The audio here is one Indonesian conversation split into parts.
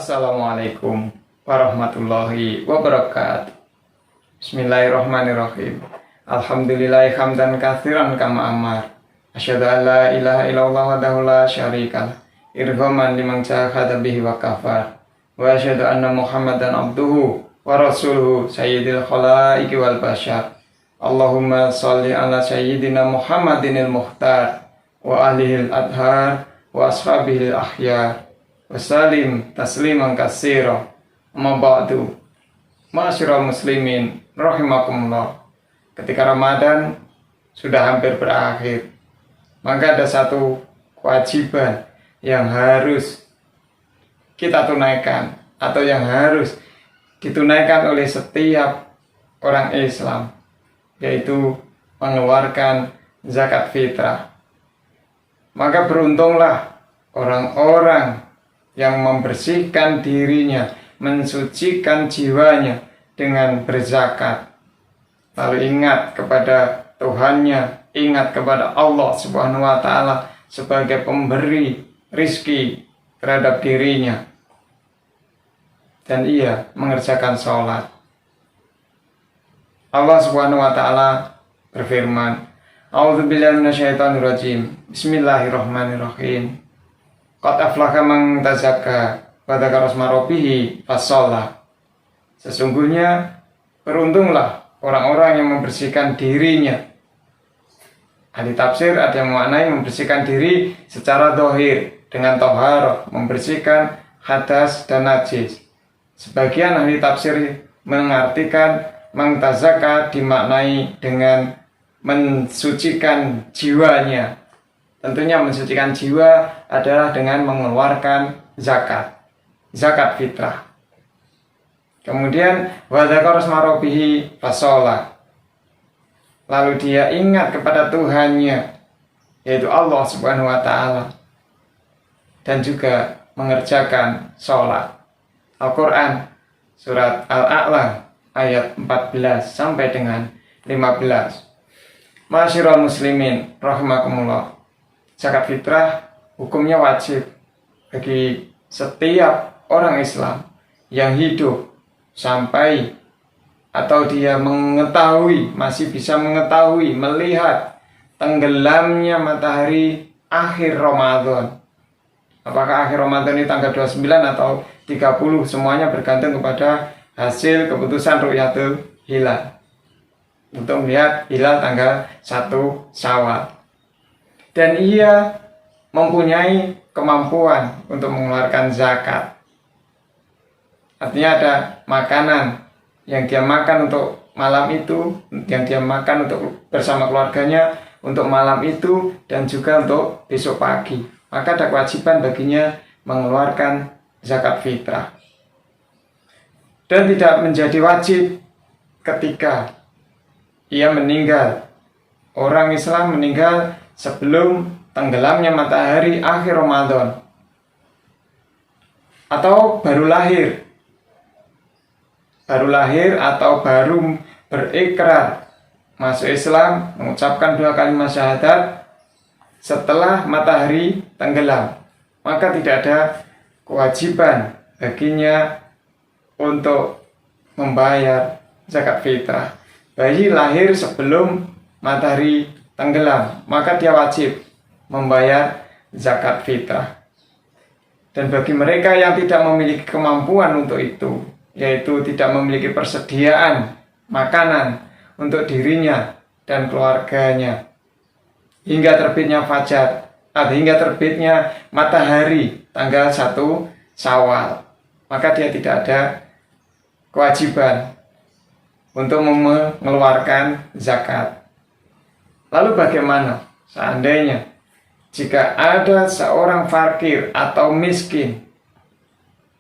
Assalamualaikum warahmatullahi wabarakatuh. Bismillahirrahmanirrahim. Alhamdulillahi hamdan katsiran kama amar. Asyhadu an la ilaha illallah wahdahu la syarikalah. Irghaman liman jahada bihi wa kafar. Wa asyhadu anna Muhammadan abduhu wa rasuluhu sayyidil khalaiqi wal bashar. Allahumma sholli ala sayyidina Muhammadinil muhtar wa alihil adhar wa ashabihil akhyar. Wassalim tasliman katsira. Amma ba'du. Ma'asyiral muslimin rahimakumullah. Ketika Ramadan sudah hampir berakhir, maka ada satu kewajiban yang harus kita tunaikan atau yang harus ditunaikan oleh setiap orang Islam, yaitu mengeluarkan zakat fitrah. Maka beruntunglah orang-orang yang membersihkan dirinya, mensucikan jiwanya dengan berzakat. Lalu ingat kepada Tuhannya, ingat kepada Allah Subhanahu wa Ta'ala sebagai pemberi rizki terhadap dirinya, dan ia mengerjakan sholat. Allah Subhanahu wa Ta'ala berfirman, A'udzubillahi minasyaitonirrajim. Bismillahirrahmanirrahim. Qad aflaha man tazakka wa dzakara asma rabbih fashollah. Sesungguhnya beruntunglah orang-orang yang membersihkan dirinya. Ahli tafsir ada yang memaknai membersihkan diri secara zahir dengan thaharah, membersihkan hadas dan najis. Sebagian ahli tafsir mengartikan man tazakka dimaknai dengan mensucikan jiwanya. Tentunya mensucikan jiwa adalah dengan mengeluarkan zakat fitrah. Kemudian wa dzakara asma rabbih fashollah. Lalu dia ingat kepada Tuhannya, yaitu Allah Subhanahu wa Ta'ala, dan juga mengerjakan sholat. Al-Quran surat Al-A'la ayat 14 sampai dengan 15. Ma'asyiral muslimin rahimakumullah. Zakat fitrah hukumnya wajib bagi setiap orang Islam yang hidup sampai atau dia mengetahui, masih bisa mengetahui, melihat tenggelamnya matahari akhir Ramadan. Apakah akhir Ramadan ini tanggal 29 atau 30, semuanya bergantung kepada hasil keputusan Ru'yatul Hilal. Untuk melihat hilal tanggal 1 Syawal. Dan ia mempunyai kemampuan untuk mengeluarkan zakat. Artinya ada makanan yang dia makan untuk malam itu, yang dia makan untuk bersama keluarganya untuk malam itu, dan juga untuk besok pagi. Maka ada kewajiban baginya mengeluarkan zakat fitrah. Dan tidak menjadi wajib ketika ia meninggal. Orang Islam meninggal sebelum tenggelamnya matahari akhir Ramadan, atau baru lahir atau baru berikrar masuk Islam, mengucapkan 2 kalimat syahadat setelah matahari tenggelam, maka tidak ada kewajiban baginya untuk membayar zakat fitrah. Bayi lahir sebelum matahari tenggelam, maka dia wajib membayar zakat fitrah. Dan bagi mereka yang tidak memiliki kemampuan untuk itu, yaitu tidak memiliki persediaan makanan untuk dirinya dan keluarganya hingga terbitnya fajar, hingga terbitnya matahari tanggal 1 Syawal, maka dia tidak ada kewajiban untuk mengeluarkan zakat. Lalu bagaimana seandainya jika ada seorang fakir atau miskin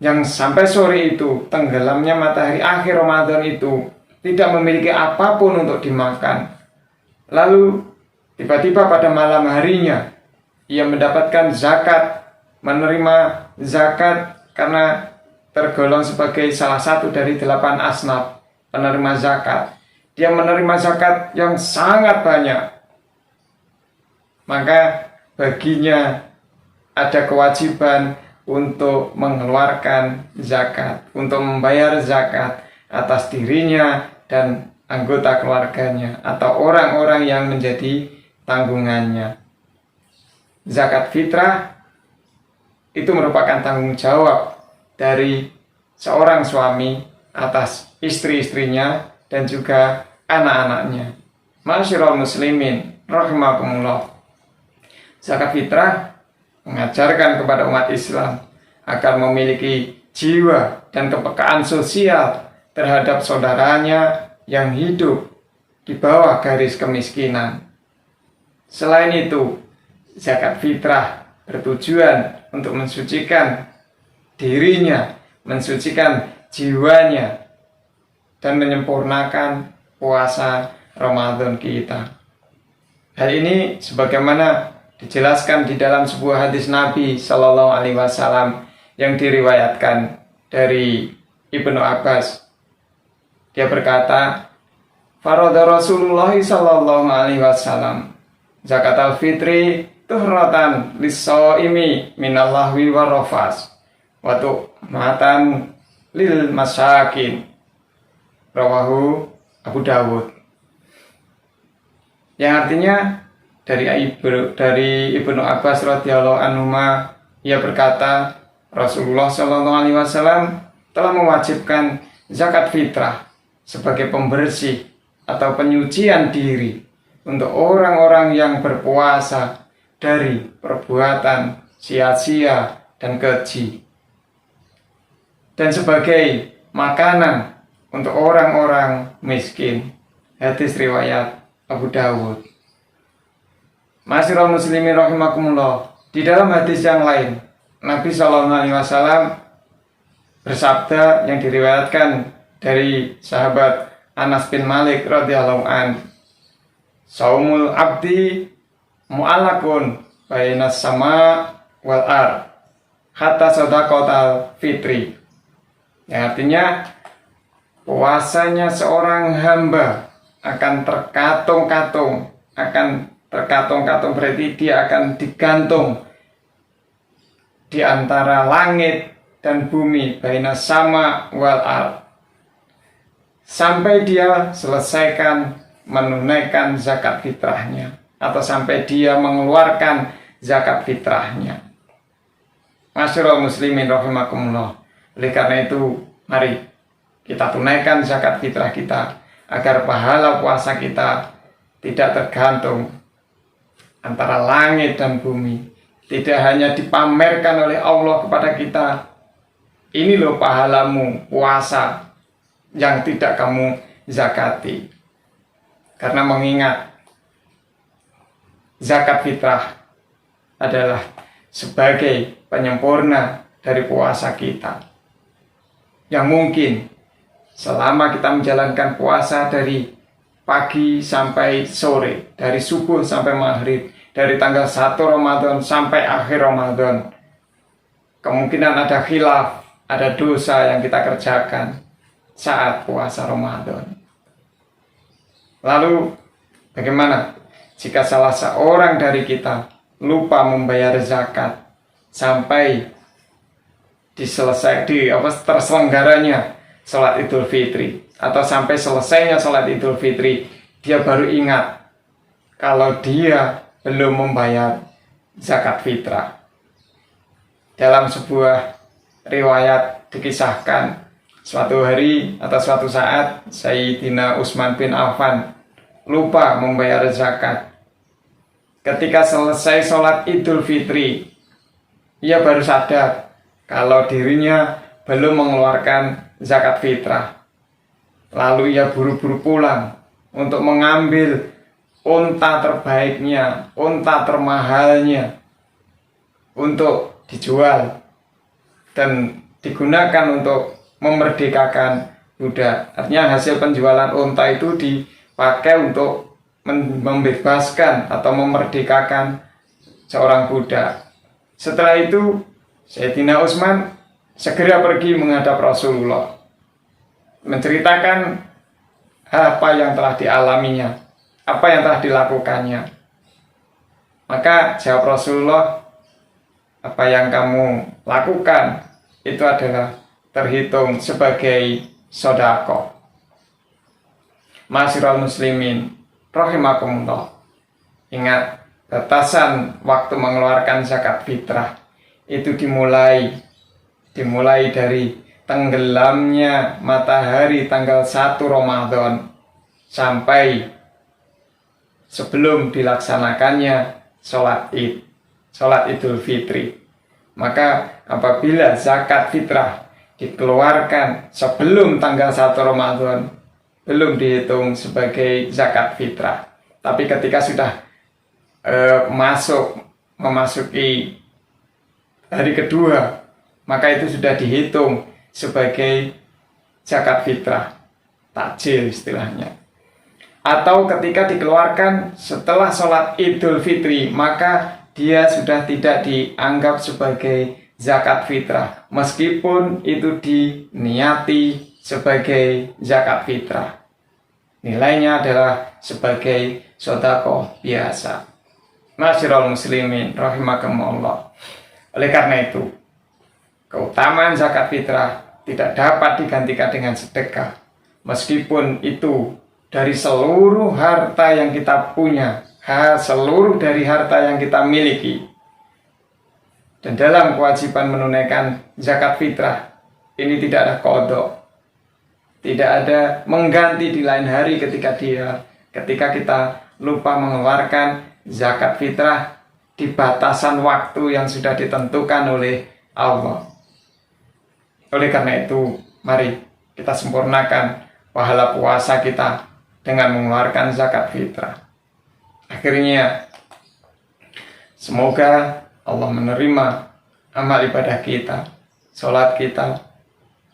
yang sampai sore itu, tenggelamnya matahari akhir Ramadan itu, tidak memiliki apapun untuk dimakan, lalu tiba-tiba pada malam harinya ia mendapatkan zakat, menerima zakat karena tergolong sebagai salah satu dari 8 asnaf penerima zakat. Dia menerima zakat yang sangat banyak, maka baginya ada kewajiban untuk mengeluarkan zakat, untuk membayar zakat atas dirinya dan anggota keluarganya atau orang-orang yang menjadi tanggungannya. Zakat fitrah itu merupakan tanggung jawab dari seorang suami atas istri-istrinya dan juga anak-anaknya. Ma'asyiral muslimin rahimakumullah. Zakat fitrah mengajarkan kepada umat Islam agar memiliki jiwa dan kepekaan sosial terhadap saudaranya yang hidup di bawah garis kemiskinan. Selain itu, zakat fitrah bertujuan untuk mensucikan dirinya, mensucikan jiwanya, dan menyempurnakan puasa Ramadan kita. Hal ini sebagaimana dijelaskan di dalam sebuah hadis Nabi Shallallahu Alaihi Wasallam yang diriwayatkan dari Ibnu Abbas. Dia berkata, "Farada Rasulullah Shallallahu Alaihi Wasallam zakat al-fitri tuhratan lis-shaimi minallahwi warrafas wa tu'matan lil masakin." Rawahu Abu Dawud. Yang artinya dari Ibnu Abbas radhiyallahu anhu, ia berkata, Rasulullah Shallallahu Alaihi Wasallam telah mewajibkan zakat fitrah sebagai pembersih atau penyucian diri untuk orang-orang yang berpuasa dari perbuatan sia-sia dan keji, dan sebagai makanan untuk orang-orang miskin. Hadis riwayat Abu Dawud. Ma'asyiral muslimin rahimakumullah. Di dalam hadis yang lain, Nabi Shallallahu Alaihi Wasallam bersabda yang diriwayatkan dari sahabat Anas bin Malik radhiyallahu an, "Saumul abdi mu'allakun bainas sama wal ar hatta shadaqatal fitri." Yang artinya puasanya seorang hamba akan terkatung-katung, berarti dia akan digantung di antara langit dan bumi, bainas sama wal ar, sampai dia selesaikan menunaikan zakat fitrahnya atau sampai dia mengeluarkan zakat fitrahnya. Ma'asyiral muslimin rahimakumullah. Oleh karena itu, mari kita tunaikan zakat fitrah kita agar pahala puasa kita tidak tergantung antara langit dan bumi. Tidak hanya dipamerkan oleh Allah kepada kita, ini loh pahalamu puasa yang tidak kamu zakati. Karena mengingat zakat fitrah adalah sebagai penyempurna dari puasa kita, yang mungkin selama kita menjalankan puasa dari pagi sampai sore, dari subuh sampai maghrib, dari tanggal 1 Ramadan sampai akhir Ramadan, kemungkinan ada khilaf, ada dosa yang kita kerjakan saat puasa Ramadan. Lalu bagaimana jika salah seorang dari kita lupa membayar zakat sampai terselenggaranya sholat Idul Fitri, atau sampai selesainya sholat Idul Fitri, dia baru ingat kalau dia belum membayar zakat fitrah. Dalam sebuah riwayat dikisahkan, suatu hari atau suatu saat Sayyidina Utsman bin Affan lupa membayar zakat. Ketika selesai sholat Idul Fitri, ia baru sadar kalau dirinya belum mengeluarkan zakat fitrah. Lalu ia buru-buru pulang untuk mengambil unta terbaiknya, unta termahalnya, untuk dijual dan digunakan untuk memerdekakan budak. Artinya hasil penjualan unta itu dipakai untuk membebaskan atau memerdekakan seorang budak. Setelah itu Sayyidina Utsman segera pergi menghadap Rasulullah, menceritakan apa yang telah dialaminya, apa yang telah dilakukannya. Maka jawab Rasulullah, apa yang kamu lakukan itu adalah terhitung sebagai sodako. Ma'asyiral muslimin rahimakumullah. Ingat, batasan waktu mengeluarkan zakat fitrah itu dimulai dari tenggelamnya matahari tanggal 1 Ramadan sampai sebelum dilaksanakannya sholat Idul Fitri. Maka apabila zakat fitrah dikeluarkan sebelum tanggal 1 Ramadan, belum dihitung sebagai zakat fitrah. Tapi ketika sudah memasuki hari kedua, maka itu sudah dihitung sebagai zakat fitrah, takjil istilahnya. Atau ketika dikeluarkan setelah sholat Idul Fitri, maka dia sudah tidak dianggap sebagai zakat fitrah, meskipun itu diniati sebagai zakat fitrah. Nilainya adalah sebagai sedekah biasa. Ma'asyiral muslimin rahimakumullah. Oleh karena itu, keutamaan zakat fitrah tidak dapat digantikan dengan sedekah, meskipun itu dari seluruh harta yang kita punya, seluruh dari harta yang kita miliki. Dan dalam kewajiban menunaikan zakat fitrah ini tidak ada qadha, tidak ada mengganti di lain hari ketika kita lupa mengeluarkan zakat fitrah di batasan waktu yang sudah ditentukan oleh Allah. Oleh karena itu, mari kita sempurnakan pahala puasa kita dengan mengeluarkan zakat fitrah. Akhirnya, semoga Allah menerima amal ibadah kita, sholat kita,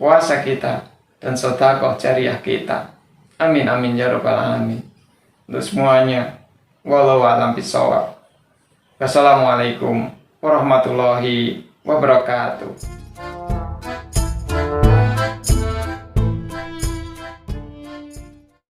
puasa kita, dan sedekah jariah kita. Amin amin ya rabbal alamin. Untuk semuanya, wallahu a'lam bishawab. Wassalamualaikum warahmatullahi wabarakatuh.